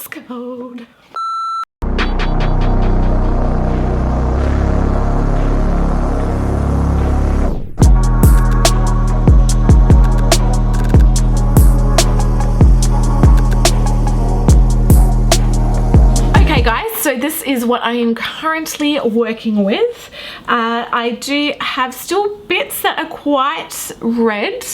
Morse code. So this is what I am currently working with. I do have still bits that are quite red,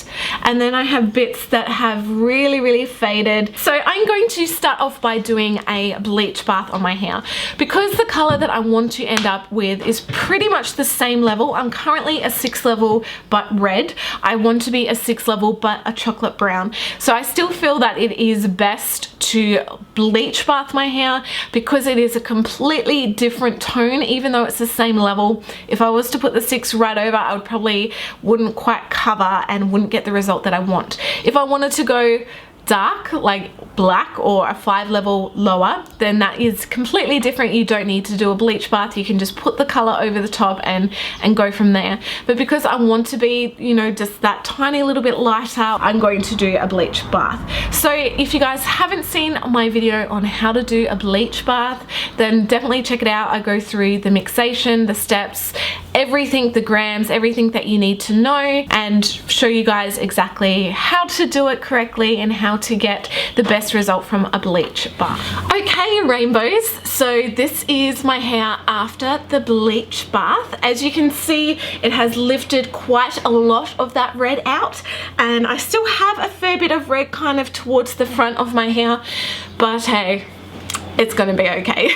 and then I have bits that have really faded. So I'm going to start off by doing a bleach bath on my hair. Because the color that I want to end up with is pretty much the same level. I'm currently a 6 level but red. I want to be a 6 level but a chocolate brown. So I still feel that it is best to bleach bath my hair because it is a completely different tone. Even though it's the same level, if I was to put the 6 right over, I would probably wouldn't quite cover and wouldn't get the result that I want. If I wanted to go dark, like black or a 5 level lower, then that is completely different. You don't need to do a bleach bath. You can just put the color over the top and go from there. But because I want to be, you know, just that tiny little bit lighter, I'm going to do a bleach bath. So if you guys haven't seen my video on how to do a bleach bath, then definitely check it out. I go through the mixation, the steps, everything, the grams, everything that you need to know, and show you guys exactly how to do it correctly and how to get the best result from a bleach bath. Okay, rainbows, so this is my hair after the bleach bath. As you can see, it has lifted quite a lot of that red out, and I still have a fair bit of red kind of towards the front of my hair, but hey, it's gonna be okay.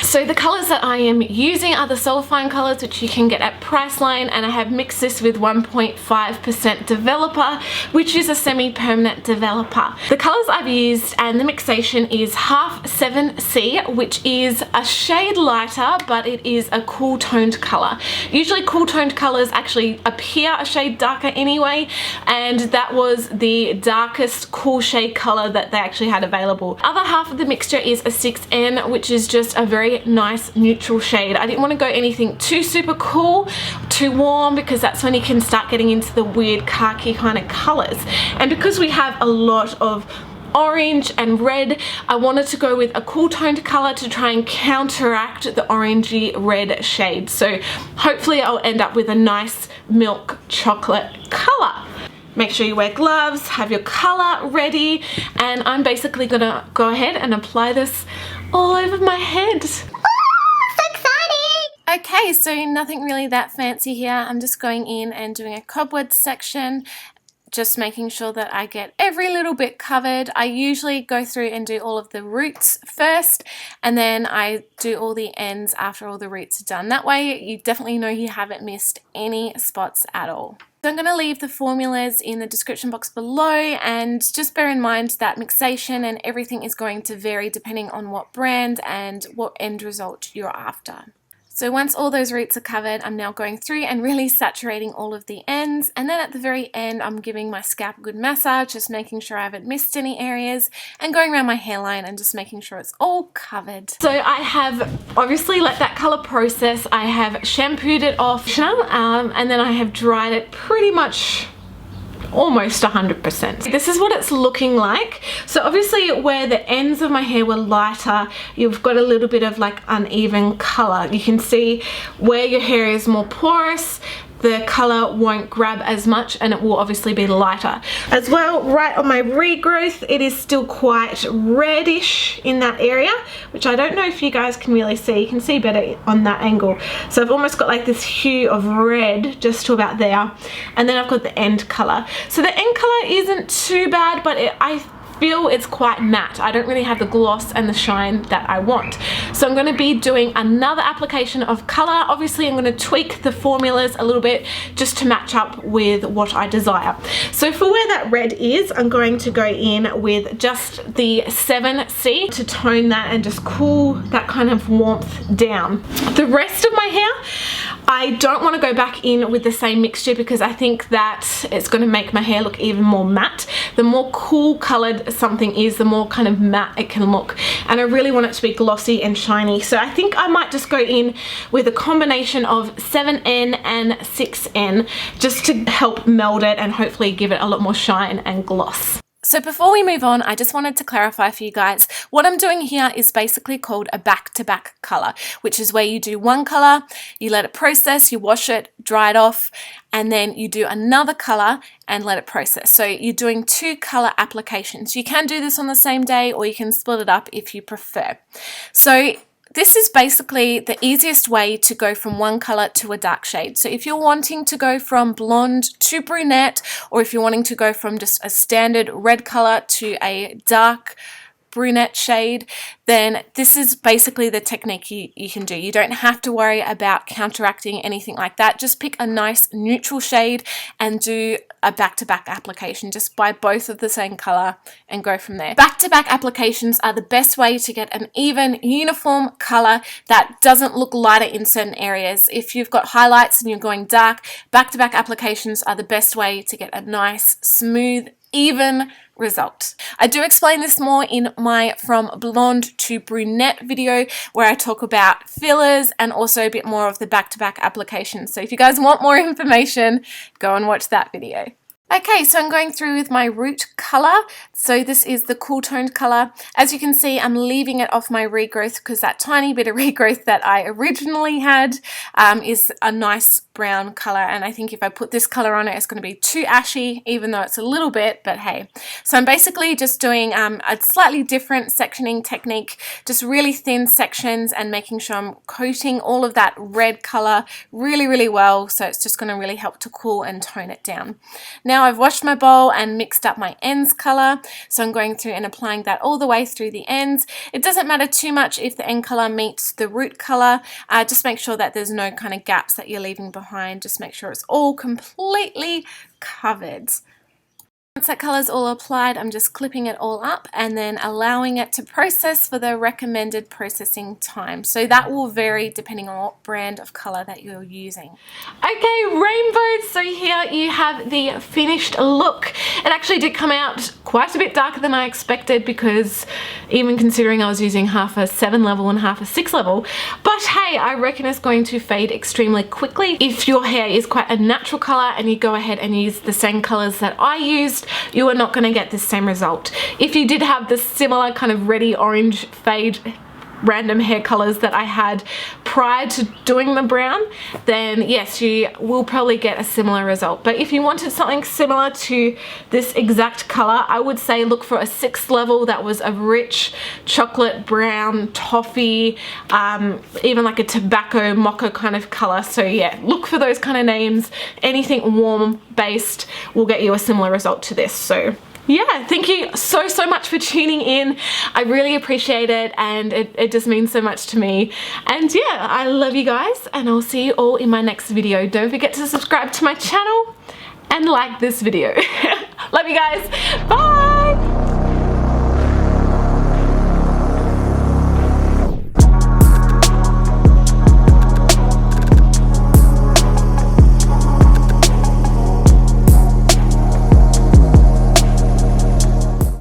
So the colors that I am using are the Solifine colors, which you can get at Priceline, and I have mixed this with 1.5% developer, which is a semi-permanent developer. The colors I've used and the mixation is half 7C, which is a shade lighter, but it is a cool toned color. Usually cool toned colors actually appear a shade darker anyway, and that was the darkest cool shade color that they actually had available. Other half of the mixture is a 6N, which is just a very nice neutral shade. I didn't want to go anything too super cool, too warm, because that's when you can start getting into the weird khaki kind of colors. And because we have a lot of orange and red, I wanted to go with a cool toned color to try and counteract the orangey red shade. So hopefully I'll end up with a nice milk chocolate color. Make sure you wear gloves, have your color ready, and I'm basically gonna go ahead and apply this all over my head. Oh, so exciting! Okay, so nothing really that fancy here. I'm just going in and doing a cobweb section, just making sure that I get every little bit covered. I usually go through and do all of the roots first, and then I do all the ends after all the roots are done. That way you definitely know you haven't missed any spots at all. So I'm going to leave the formulas in the description box below, and just bear in mind that mixation and everything is going to vary depending on what brand and what end result you're after. So once all those roots are covered, I'm now going through and really saturating all of the ends, and then at the very end I'm giving my scalp a good massage, just making sure I haven't missed any areas, and going around my hairline and just making sure it's all covered. So I have obviously let that color process. I have shampooed it off, and then I have dried it pretty much almost 100%. This is what it's looking like. So obviously where the ends of my hair were lighter, you've got a little bit of like uneven color. You can see where your hair is more porous, the color won't grab as much, and it will obviously be lighter. As well, right on my regrowth, it is still quite reddish in that area, which I don't know if you guys can really see. You can see better on that angle. So I've almost got like this hue of red just to about there, and then I've got the end color. So the end color isn't too bad, but I feel it's quite matte. I don't really have the gloss and the shine that I want. So I'm going to be doing another application of color. Obviously I'm going to tweak the formulas a little bit just to match up with what I desire. So for where that red is, I'm going to go in with just the 7C to tone that and just cool that kind of warmth down. The rest of my hair, I don't want to go back in with the same mixture because I think that it's going to make my hair look even more matte. The more cool colored something is, the more kind of matte it can look, and I really want it to be glossy and shiny. So I think I might just go in with a combination of 7N and 6N just to help meld it and hopefully give it a lot more shine and gloss. So before we move on, I just wanted to clarify for you guys, What I'm doing here is basically called a back-to-back color, which is where you do one color, you let it process, you wash it, dry it off, and then you do another color and let it process. So you're doing 2 color applications. You can do this on the same day, or you can split it up if you prefer. So this is basically the easiest way to go from one color to a dark shade. So if you're wanting to go from blonde to brunette, or if you're wanting to go from just a standard red color to a dark brunette shade, then this is basically the technique you can do. You don't have to worry about counteracting anything like that. Just pick a nice neutral shade and do a back-to-back application. Just buy both of the same color and go from there. Back-to-back applications are the best way to get an even, uniform color that doesn't look lighter in certain areas. If you've got highlights and you're going dark, back-to-back applications are the best way to get a nice, smooth, even result. I do explain this more in my From Blonde to Brunette video, where I talk about fillers and also a bit more of the back-to-back applications. So if you guys want more information, go and watch that video. Okay, so I'm going through with my root color. So this is the cool toned color. As you can see, I'm leaving it off my regrowth because that tiny bit of regrowth that I originally had is a nice brown color. And I think if I put this color on it, it's going to be too ashy, even though it's a little bit, but hey. So I'm basically just doing a slightly different sectioning technique, just really thin sections and making sure I'm coating all of that red color really, really well. So it's just going to really help to cool and tone it down. Now I've washed my bowl and mixed up my ends color, so I'm going through and applying that all the way through the ends. It doesn't matter too much if the end color meets the root color. Just make sure that there's no kind of gaps that you're leaving behind. Just make sure it's all completely covered. Once that color is all applied, I'm just clipping it all up and then allowing it to process for the recommended processing time. So that will vary depending on what brand of color that you're using. Okay, rainbows. So here you have the finished look. It actually did come out quite a bit darker than I expected, because even considering I was using half a 7 level and half a 6 level, but hey, I reckon it's going to fade extremely quickly. If your hair is quite a natural color and you go ahead and use the same colors that I used, you are not going to get the same result. If you did have the similar kind of reddy orange fade random hair colors that I had prior to doing the brown, then yes, you will probably get a similar result. But if you wanted something similar to this exact color, I would say look for a 6th level that was a rich chocolate brown toffee, even like a tobacco mocha kind of color. So yeah, look for those kind of names. Anything warm based will get you a similar result to this. So yeah, thank you so much for tuning in. I really appreciate it, and it just means so much to me. And yeah, I love you guys, and I'll see you all in my next video. Don't forget to subscribe to my channel and like this video. Love you guys. Bye.